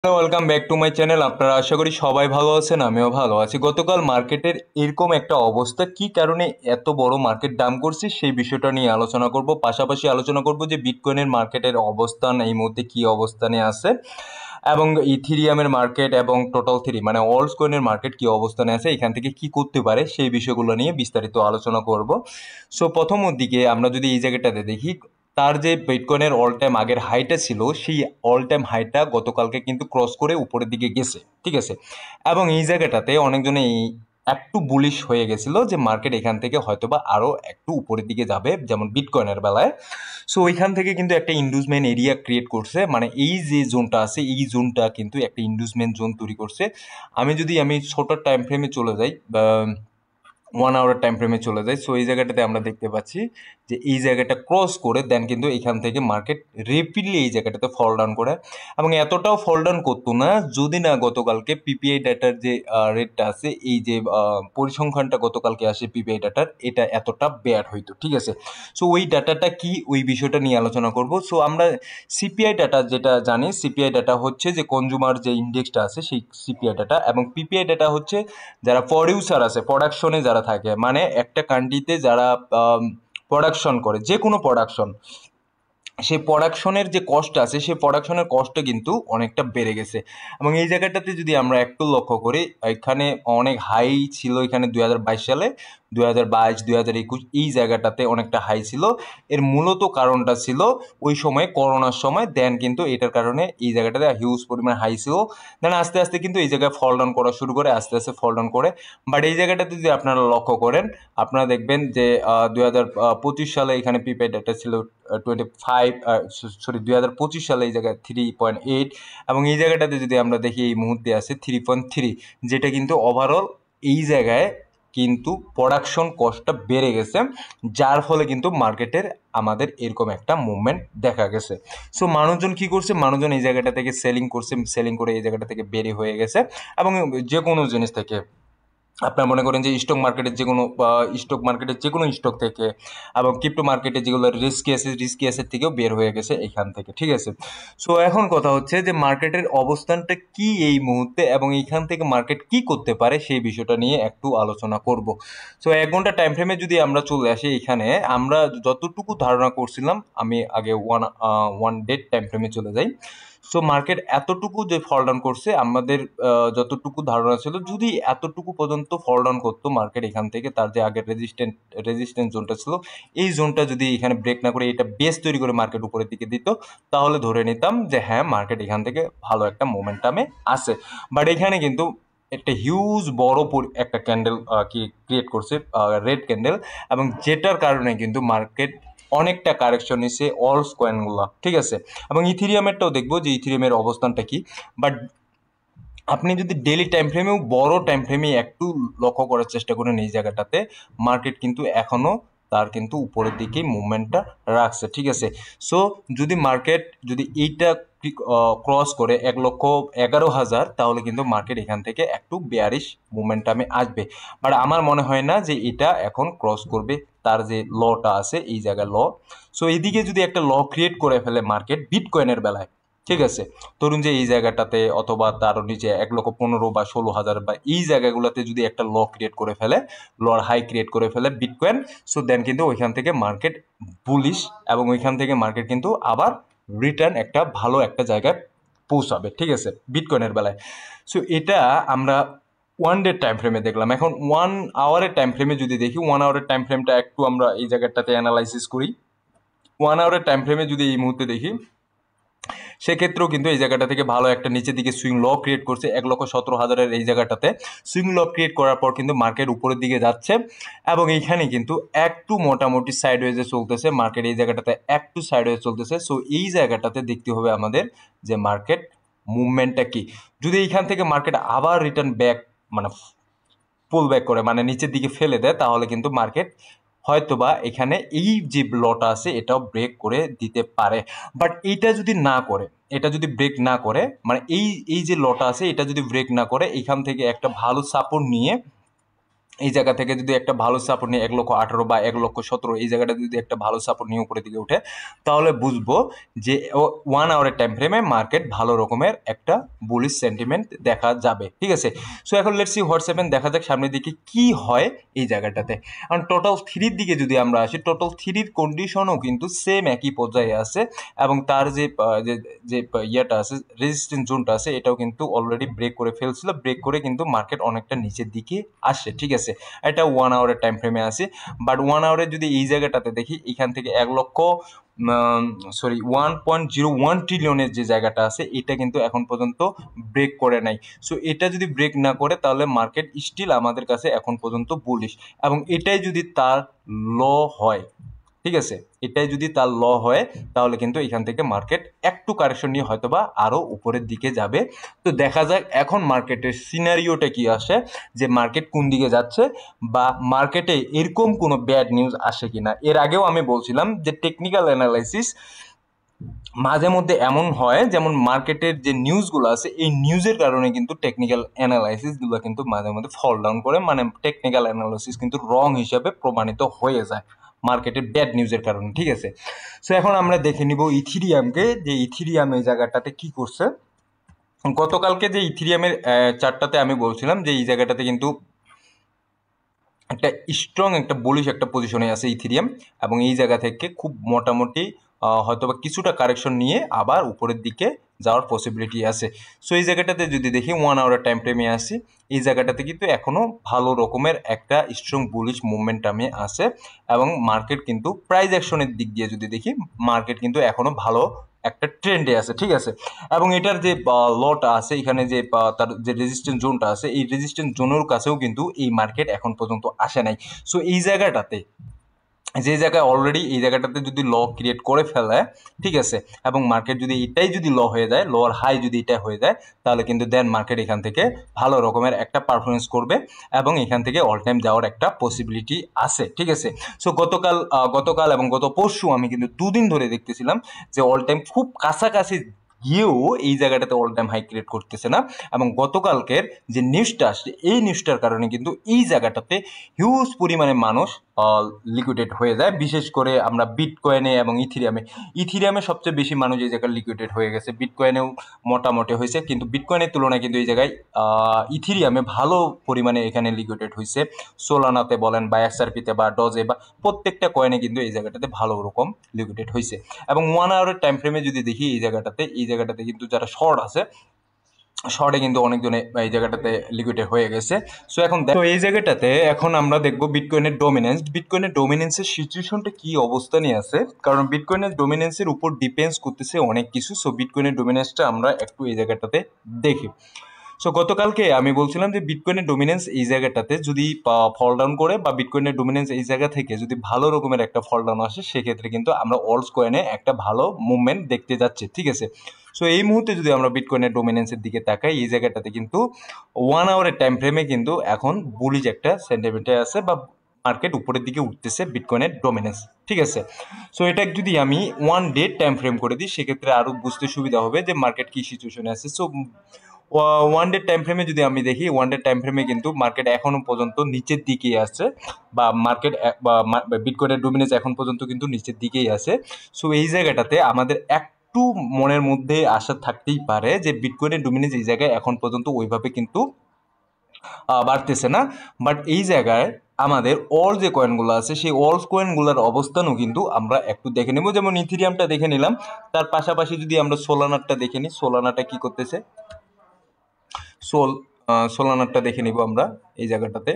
Welcome back to my channel. আপনারা আশা করি সবাই ভালো আছেন, আমিও ভালো আছি। গতকাল মার্কেটের এরকম একটা অবস্থা, কি কারণে এত বড় মার্কেট ডাম্প করছে সেই বিষয়টা নিয়ে আলোচনা করব। পাশাপাশি আলোচনা করব যে বিটকয়েনের মার্কেটের অবস্থান এই মুহূর্তে কি অবস্থানে আছে, এবং ইথিরিয়ামের মার্কেট এবং টোটাল থ্রি মানে অলস কয়েনের মার্কেট কি অবস্থানে আছে, এখান থেকে কি করতে পারে সেই বিষয়গুলো নিয়ে বিস্তারিত আলোচনা করব। সো প্রথম দিকে আমরা যদি এই জায়গাটাতে দেখি, তার যে বিটকয়েনের অল টাইম আগের হাইটা ছিল, সেই অল টাইম হাইটা গতকালকে কিন্তু ক্রস করে উপরের দিকে গেছে, ঠিক আছে। এবং এই জায়গাটাতে অনেকজনে একটু বুলিশ হয়ে গেছিল যে মার্কেট এখান থেকে হয়তোবা আরও একটু উপরের দিকে যাবে, যেমন বিটকয়েনের বেলায়। সো ওইখান থেকে কিন্তু একটা ইন্ডুসমেন্ট এরিয়া ক্রিয়েট করছে, মানে এই যে জোনটা আছে এই জোনটা কিন্তু একটা ইন্ডুসমেন্ট জোন তৈরি করছে। আমি ছোট টাইম ফ্রেমে চলে যাই, 1 আওয়ার টাইম ফ্রেমে চলে যায়। সো এই জায়গাটাতে আমরা দেখতে পাচ্ছি যে এই জায়গাটা ক্রস করে দেন কিন্তু এখান থেকে মার্কেট রেপিডলি এই জায়গাটাতে ফল ডাউন করে, এবং এতটাও ফল ডাউন করতো না যদি না গতকালকে পিপিআই ডাটার যে রেটটা আছে, এই যে পরিসংখ্যানটা গতকালকে আসে পিপিআই ডাটার, এটা এতটা ব্যাড হইতো, ঠিক আছে। সো ওই ডাটাটা কি, ওই বিষয়টা নিয়ে আলোচনা করব। সো আমরা সিপিআই ডাটা যেটা জানি, সিপিআই ডাটা হচ্ছে যে কনজুমার যে ইন্ডেক্সটা আছে সেই সিপিআই ডাটা, এবং পিপিআই ডাটা হচ্ছে যারা প্রডিউসার আছে, প্রোডাকশনে যারা থাকে, মানে একটা কান্ট্রিতে যারা প্রোডাকশন করে, যে কোনো প্রোডাকশন, সেই প্রোডাকশনের যে কষ্ট আছে সেই প্রোডাকশনের কষ্টটা কিন্তু অনেকটা বেড়ে গেছে। এবং এই জায়গাটাতে যদি আমরা একটু লক্ষ্য করি, এখানে অনেক হাই ছিল এখানে 2022 সালে, 2022 2021 এই জায়গাটাতে অনেকটা হাই ছিল। এর মূলত কারণটা ছিল ওই সময় করোনার সময়, দেন কিন্তু এটার কারণে এই জায়গাটাতে হিউজ পরিমাণ হাই ছিল। দেন আস্তে আস্তে কিন্তু এই জায়গায় ফল ডাউন করা শুরু করে, আস্তে আস্তে ফল ডাউন করে। বাট এই জায়গাটাতে যদি আপনারা লক্ষ্য করেন, আপনারা দেখবেন যে 2025 সালে এখানে প্রিপেড ডেটা ছিল 2025 সালে এই জায়গায় 3.8, এবং এই জায়গাটাতে যদি আমরা দেখি এই মুহূর্তে আছে 3.3, যেটা কিন্তু ওভারঅল এই জায়গায় কিন্তু প্রোডাকশন কস্টটা বেড়ে গেছে, যার ফলে কিন্তু মার্কেটের আমাদের এরকম একটা মুভমেন্ট দেখা গেছে। সো মানুষজন কি করছে, মানুষজন এই জায়গাটা থেকে সেলিং করছে, সেলিং করে এই জায়গাটা থেকে বেরিয়ে হয়ে গেছে। এবং যে কোনো জিনিস থেকে আপনার মনে করেন যে স্টক মার্কেটের যে কোনো স্টক থেকে, এবং ক্রিপ্টো মার্কেটে যেগুলো রিস্কি অ্যাসেট থেকেও বের হয়ে গেছে এখান থেকে, ঠিক আছে। সো এখন কথা হচ্ছে যে মার্কেটের অবস্থানটা কি এই মুহূর্তে, এবং এইখান থেকে মার্কেট কি করতে পারে সেই বিষয়টা নিয়ে একটু আলোচনা করব। সো 1 ঘন্টা টাইম ফ্রেমে যদি আমরা চলে আসি, এখানে আমরা যতটুকু ধারণা করছিলাম, আমি আগে ওয়ান ডে টাইম ফ্রেমে চলে যাই। সো মার্কেট এতটুকু যে ফল ডাউন করছে, আমাদের যতটুকু ধারণা ছিল, যদি এতটুকু পর্যন্ত ফল ডাউন করতো মার্কেট এখান থেকে, তার যে আগের রেজিস্ট্যান্স জোনটা ছিল, এই জোনটা যদি এখানে ব্রেক না করে এটা বেস তৈরি করে মার্কেট উপরের দিকে দিত, তাহলে ধরে নিতাম যে হ্যাঁ মার্কেট এখান থেকে ভালো একটা মোমেন্টামে আছে। বাট এখানে কিন্তু একটা হিউজ বড় একটা ক্যান্ডেল কি ক্রিয়েট করছে, রেড ক্যান্ডেল, এবং যেটার কারণে কিন্তু মার্কেট অনেকটা কারেকশন নিচ্ছে অলস কয়েনগুলো, ঠিক আছে। এবং ইথিরিয়ামেরটাও দেখবো যে ইথিরিয়ামের অবস্থানটা কি। বাট আপনি যদি ডেলি টাইম ফ্রেমেও বড় টাইম ফ্রেমে একটু লক্ষ্য করার চেষ্টা করেন, এই জায়গাটাতে মার্কেট কিন্তু এখনও তার কিন্তু উপরের দিকেই মুভমেন্টটা রাখছে, ঠিক আছে। সো যদি মার্কেট যদি এইটা ক্রস করে 1,11,000, তাহলে কিন্তু মার্কেট এখান থেকে একটু বেয়ারিশ মুভমেন্টামে আসবে। বাট আমার মনে হয় না যে এটা এখন ক্রস করবে তার যে লটা আছে এই জায়গায় ল। সো এদিকে যদি একটা ল ক্রিয়েট করে ফেলে মার্কেট বিটকয়েনের বেলায়, ঠিক আছে, ধরুন যে এই জায়গাটাতে অথবা তারও নিচে 1,15,000 বা 16,000 বা এই জায়গাগুলোতে যদি একটা ল ক্রিয়েট করে ফেলে, লর হাই ক্রিয়েট করে ফেলে বিটকয়েন, সো দেন কিন্তু ওইখান থেকে মার্কেট বুলিশ, এবং ওইখান থেকে মার্কেট কিন্তু আবার রিটার্ন একটা ভালো একটা জায়গায় পৌঁছাবে, ঠিক আছে, বিটকয়েনের বেলায়। সো এটা আমরা ওয়ান ডে টাইম ফ্রেমে দেখলাম। এখন 1 আওয়ারের টাইম ফ্রেমে যদি দেখি, 1 আওয়ারের টাইম ফ্রেমটা একটু আমরা এই জায়গাটাতে অ্যানালাইসিস করি। 1 আওয়ারের টাইম ফ্রেমে যদি এই মুহূর্তে দেখি, সেক্ষেত্রেও কিন্তু এই জায়গাটা থেকে ভালো একটা নিচের দিকে সুইং ল ক্রিয়েট করছে 1,17,000-এর এই জায়গাটাতে। সুইং ল ক্রিয়েট করার পর কিন্তু মার্কেট উপরের দিকে যাচ্ছে, এবং এইখানে কিন্তু একটু মোটামুটি সাইডওয়েজে চলতেছে মার্কেট, এই জায়গাটাতে একটু সাইডওয়েজ চলতেছে। সো এই জায়গাটাতে দেখতে হবে আমাদের যে মার্কেট মুভমেন্টটা কি। যদি এইখান থেকে মার্কেট আবার রিটার্ন ব্যাক, মানে পুল ব্যাক করে, মানে নিচের দিকে ফেলে দেয়, তাহলে কিন্তু মার্কেট হয়তোবা এখানে এই যে লটা আছে এটাও ব্রেক করে দিতে পারে। বাট এইটা যদি না করে, এটা যদি ব্রেক না করে, মানে এই এই যে লটা আছে এটা যদি ব্রেক না করে, এখান থেকে একটা ভালো সাপোর্ট নিয়ে এই জায়গা থেকে যদি একটা ভালো সাপোর্ট নিয়ে 1,18,000 বা 1,17,000 এই জায়গাটা যদি একটা ভালো সাপোর্ট নিয়ে উপরের দিকে উঠে, তাহলে বুঝবো যে 1 আওয়ারের টাইম ফ্রেমে মার্কেট ভালো রকমের একটা বুলিশ সেন্টিমেন্ট দেখা যাবে। ঠিক আছে, সো এখন লেটস সি হোয়াটস হ্যাপেন, দেখা যাক সামনের দিকে কি হয় এই জায়গাটাতে। কারণ টোটাল থ্রির দিকে যদি আমরা আসি, টোটাল থ্রির কন্ডিশনও কিন্তু সেম একই পর্যায়ে আছে, এবং তার যে যে ইয়েটা আছে, রেজিস্ট্যান্স জোনটা আছে, এটাও কিন্তু অলরেডি ব্রেক করে ফেলছিল, ব্রেক করে কিন্তু মার্কেট অনেকটা নিচের দিকে আসে। ঠিক আছে, এটা 1 আওয়ারের টাইম ফ্রেমে আছে, বাট 1 আওয়ারে যদি এই জায়গাটাতে দেখি, এখান থেকে 1.01 ট্রিলিয়নের যে জায়গাটা আছে, এটা কিন্তু এখন পর্যন্ত ব্রেক করে নাই। সো এটা যদি ব্রেক না করে, তাহলে মার্কেট স্টিল আমাদের কাছে এখন পর্যন্ত বুলিশ, এবং এটাই যদি তার ল হয়, ঠিক আছে, এটাই যদি তার ল হয়, তাহলে কিন্তু এখান থেকে মার্কেট একটু কারেকশন নিয়ে হয়তোবা আরো উপরের দিকে যাবে। তো দেখা যাক এখন মার্কেটের সিনারিওটা কি আসে, যে মার্কেট কোন দিকে যাচ্ছে, বা মার্কেটে এরকম কোনো ব্যাড নিউজ আসে কিনা। এর আগেও আমি বলছিলাম যে টেকনিক্যাল অ্যানালাইসিস মাঝে মধ্যে এমন হয়, যেমন মার্কেটের যে নিউজগুলো আছে, এই নিউজের কারণে কিন্তু টেকনিক্যাল অ্যানালাইসিসগুলো কিন্তু মাঝে মধ্যে ফল ডাউন করে, মানে টেকনিক্যাল অ্যানালাইসিস কিন্তু রং হিসাবে প্রমাণিত হয়ে যায় মার্কেটের ব্যাড নিউজের কারণে। ঠিক আছে, সো এখন আমরা দেখে নিব ইথিরিয়ামকে, যে ইথিরিয়াম এই জায়গাটাতে কি করছে। গতকালকে যে ইথিরিয়ামের চার্টটাতে আমি বলছিলাম যে এই জায়গাটাতে কিন্তু একটা স্ট্রং একটা বুলিশ একটা পজিশনে আছে ইথিরিয়াম, এবং এই জায়গা থেকে খুব মোটামুটি হয়তোবা কিছুটা কারেকশন নিয়ে আবার উপরের দিকে যাওয়ার পসিবিলিটি আছে। সো এই জায়গাটাতে যদি দেখি 1 আওয়ারের টাইম ফ্রেমে আসি, এই জায়গাটাতে কিন্তু এখনো ভালো রকমের একটা স্ট্রং বুলিশ মুভমেন্টামে আছে, এবং মার্কেট কিন্তু প্রাইস অ্যাকশনের দিক দিয়ে যদি দেখি, মার্কেট কিন্তু এখনো ভালো একটা ট্রেন্ডে আছে। ঠিক আছে, এবং এটার যে লটা আছে এখানে, যে তার যে রেজিস্ট্যান্স জোনটা আছে, এই রেজিস্ট্যান্স জোনের কাছেও কিন্তু এই মার্কেট এখন পর্যন্ত আসে নাই। সো এই জায়গাটাতে, যে জায়গায় অলরেডি এই জায়গাটাতে যদি ল ক্রিয়েট করে ফেলে, ঠিক আছে, এবং মার্কেট যদি এটাই যদি ল হয়ে যায়, লোয়ার হাই যদি এটা হয়ে যায়, তাহলে কিন্তু দেন মার্কেট এখান থেকে ভালো রকমের একটা পারফরমেন্স করবে, এবং এখান থেকে অল টাইম যাওয়ার একটা পসিবিলিটি আছে। ঠিক আছে, সো গতকাল এবং গত পরশু আমি কিন্তু দুদিন ধরে দেখতেছিলাম যে অল টাইম খুব কাছাকাছি গিয়েও এই জায়গাটাতে অল টাইম হাই ক্রিয়েট করতেছে না, এবং গতকালকের যে নিউজটা আসছে, এই নিউজটার কারণে কিন্তু এই জায়গাটাতে হিউজ পরিমাণে মানুষ লিকুইডেট হয়ে যায়। বিশেষ করে আমরা বিটকয়েনে এবং ইথিরিয়ামে সবচেয়ে বেশি মানুষ এই জায়গায় লিকুইডেট হয়ে গেছে, বিটকয়েনেও মোটামুটি হয়েছে, কিন্তু বিটকয়েনের তুলনায় কিন্তু এই জায়গায় ইথিরিয়ামে ভালো পরিমাণে এখানে লিকুইডেট হয়েছে। সোলানাতে বলেন বা এক্সআরপিতে বা ডজে বা প্রত্যেকটা কয়েনে কিন্তু এই জায়গাটাতে ভালো রকম লিকুইডেট হয়েছে। এবং 1 আওয়ারের টাইম ফ্রেমে যদি দেখি, এই জায়গাটাতে কিন্তু যারা শর্ট আছে, শর্টে কিন্তু অনেকজনে এই জায়গাটাতে লিকুইডেট হয়ে গেছে। সো এখন তো এই জায়গাটাতে এখন আমরা দেখবো বিটকয়েনের ডোমিনেন্সের সিচুয়েশনটা কি অবস্থা নিয়ে আছে, কারণ বিটকয়েনের ডোমিনেন্সের উপর ডিপেন্ডস করতেছে অনেক কিছু। সো বিটকয়েনের ডোমিনেন্সটা আমরা একটু এই জায়গাটাতে দেখি। সো গতকালকে আমি বলছিলাম যে বিটকয়েনের ডোমিনেন্স এই জায়গাটাতে যদি ফল ডাউন করে, বা বিটকয়েনের ডোমিনেন্স এই জায়গা থেকে যদি ভালো রকমের একটা ফল ডাউন আসে, সেক্ষেত্রে কিন্তু আমরা অলস কয়েনে একটা ভালো মুভমেন্ট দেখতে যাচ্ছি। ঠিক আছে, সো এই মুহূর্তে যদি আমরা বিটকয়েনের ডোমিনেন্সের দিকে তাকাই, এই জায়গাটাতে কিন্তু 1 আওয়ারের টাইম ফ্রেমে কিন্তু এখন বুলিশ একটা সেন্টিমেন্টে আছে, বা মার্কেট উপরের দিকে উঠতেছে বিটকয়েনের ডোমিনেন্স। ঠিক আছে, সো এটা যদি আমি 1 ডে টাইম ফ্রেম করে দিই, সেক্ষেত্রে আরো বুঝতে সুবিধা হবে যে মার্কেট কি সিচুয়েশনে আছে। সো 1 ডে টাইম ফ্রেমে যদি আমি দেখি, 1 ডে টাইম ফ্রেমে কিন্তু মার্কেট এখনো পর্যন্ত নিচের দিকেই আছে, বা মার্কেট বা বিটকয়েনের ডোমিনেন্স এখন পর্যন্ত কিন্তু নিচের দিকেই আছে। সো এই জায়গাটাতে আমাদের একটু মনের মধ্যে আশা থাকতেই পারে যে বিটকয়েনের ডোমিনেন্স এই জায়গায় এখন পর্যন্ত ওইভাবে কিন্তু বাড়তেছে না, বাট এই জায়গায় আমাদের অল যে কয়েনগুলো আছে, সেই অল কয়েনগুলোর অবস্থানও কিন্তু আমরা একটু দেখে নেব। যেমন ইথিরিয়ামটা দেখে নিলাম, তার পাশাপাশি যদি আমরা সোলানারটা দেখে নিই, সোলানাটা কি করতেছে, সোলানারটা দেখে নিব আমরা এই জায়গাটাতে।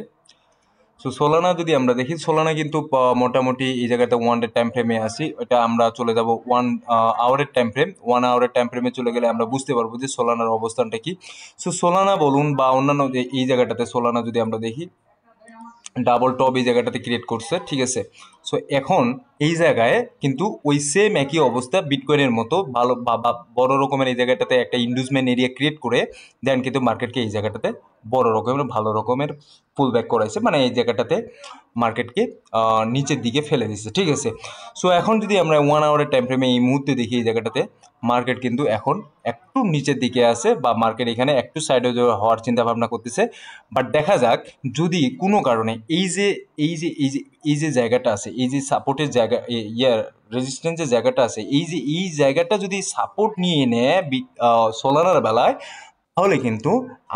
সো সোলানা যদি আমরা দেখি, সোলানা কিন্তু মোটামুটি এই জায়গাতে 1 ডে টাইম ফ্রেমে আসি, এটা আমরা চলে যাব 1 আওয়ারের টাইম ফ্রেম। 1 আওয়ারের টাইম ফ্রেমে চলে গেলে আমরা বুঝতে পারবো যে সোলানার অবস্থানটা কি। সো সোলানা বলুন বা অন্যান্য যে এই জায়গাটাতে সোলানা যদি আমরা দেখি, ডাবল টপ এই জায়গাটাতে ক্রিয়েট করছে। ঠিক আছে, সো এখন এই জায়গায় কিন্তু ওই সেম একই অবস্থা বিটকয়েনের মতো ভালো বড় রকমের এই জায়গাটাতে একটা ইন্ডুসমেন্ট এরিয়া ক্রিয়েট করে দেন কিন্তু মার্কেটকে এই জায়গাটাতে বড় রকমের ভালো রকমের পুল ব্যাক করাইছে, মানে এই জায়গাটাতে মার্কেটকে নিচের দিকে ফেলে দিচ্ছে, ঠিক আছে। সো এখন যদি আমরা 1 আওয়ারের টাইম ফ্রেমে এই মুহূর্তে দেখি এই জায়গাটাতে মার্কেট কিন্তু এখন একটু নিচের দিকে আছে বা মার্কেট এখানে একটু সাইডে হওয়ার চিন্তা ভাবনা করতেছে। বাট দেখা যাক যদি কোনো কারণে এই যে জায়গাটা আছে, এই যে সাপোর্টের জায়গা রেজিস্ট্যান্সের জায়গাটা আছে, এই জায়গাটা যদি সাপোর্ট নিয়ে নেয় সোলানার বেলায়, তাহলে কিন্তু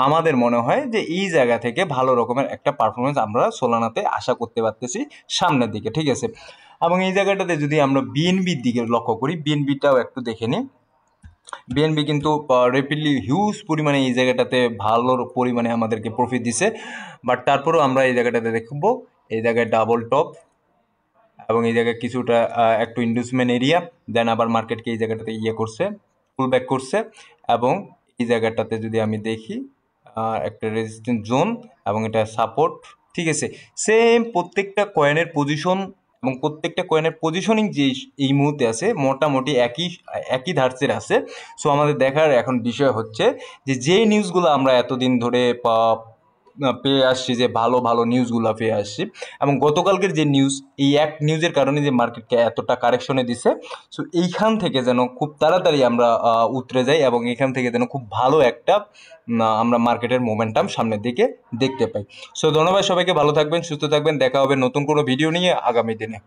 আমাদের মনে হয় যে এই জায়গা থেকে ভালো রকমের একটা পারফরমেন্স আমরা সোলানাতে আশা করতে পারতেছি সামনের দিকে, ঠিক আছে। এবং এই জায়গাটাতে যদি আমরা বিএনবির দিকে লক্ষ্য করি, বিএনবিটাও একটু দেখে নিই। বিএনবি কিন্তু রেপিডলি হিউজ পরিমাণে এই জায়গাটাতে ভালো পরিমাণে আমাদেরকে প্রফিট দিছে। বাট তারপরেও আমরা এই জায়গাটাতে দেখব এই জায়গায় ডাবল টপ এবং এই জায়গায় কিছুটা একটু ইন্ডুসমেন্ট এরিয়া, দেন আবার মার্কেটকে এই জায়গাটাতে করছে, পুল ব্যাক করছে। এবং এই জায়গাটাতে যদি আমি দেখি একটা রেজিস্ট্যান্স জোন এবং এটা সাপোর্ট, ঠিক আছে। সেম প্রত্যেকটা কয়েনের পজিশন এবং প্রত্যেকটা কয়েনের পজিশনিং যে এই মুহূর্তে আছে মোটামুটি একই ধার্সের আছে। সো আমাদের দেখার এখন বিষয় হচ্ছে যে নিউজগুলো আমরা এতদিন ধরে পেয়ে আসছি, যে ভালো ভালো নিউজগুলো পেয়ে আসছি, এবং গতকালকের যে নিউজ, এই এক নিউজের কারণে যে মার্কেটকে এতটা কারেকশনে দিছে। সো এইখান থেকে যেন খুব তাড়াতাড়ি আমরা উতরে যাই এবং এখান থেকে যেন খুব ভালো একটা আমরা মার্কেটের মোমেন্টাম সামনের দিকে দেখতে পাই। সো ধন্যবাদ সবাইকে, ভালো থাকবেন, সুস্থ থাকবেন, দেখা হবে নতুন কোনো ভিডিও নিয়ে আগামী দিনে।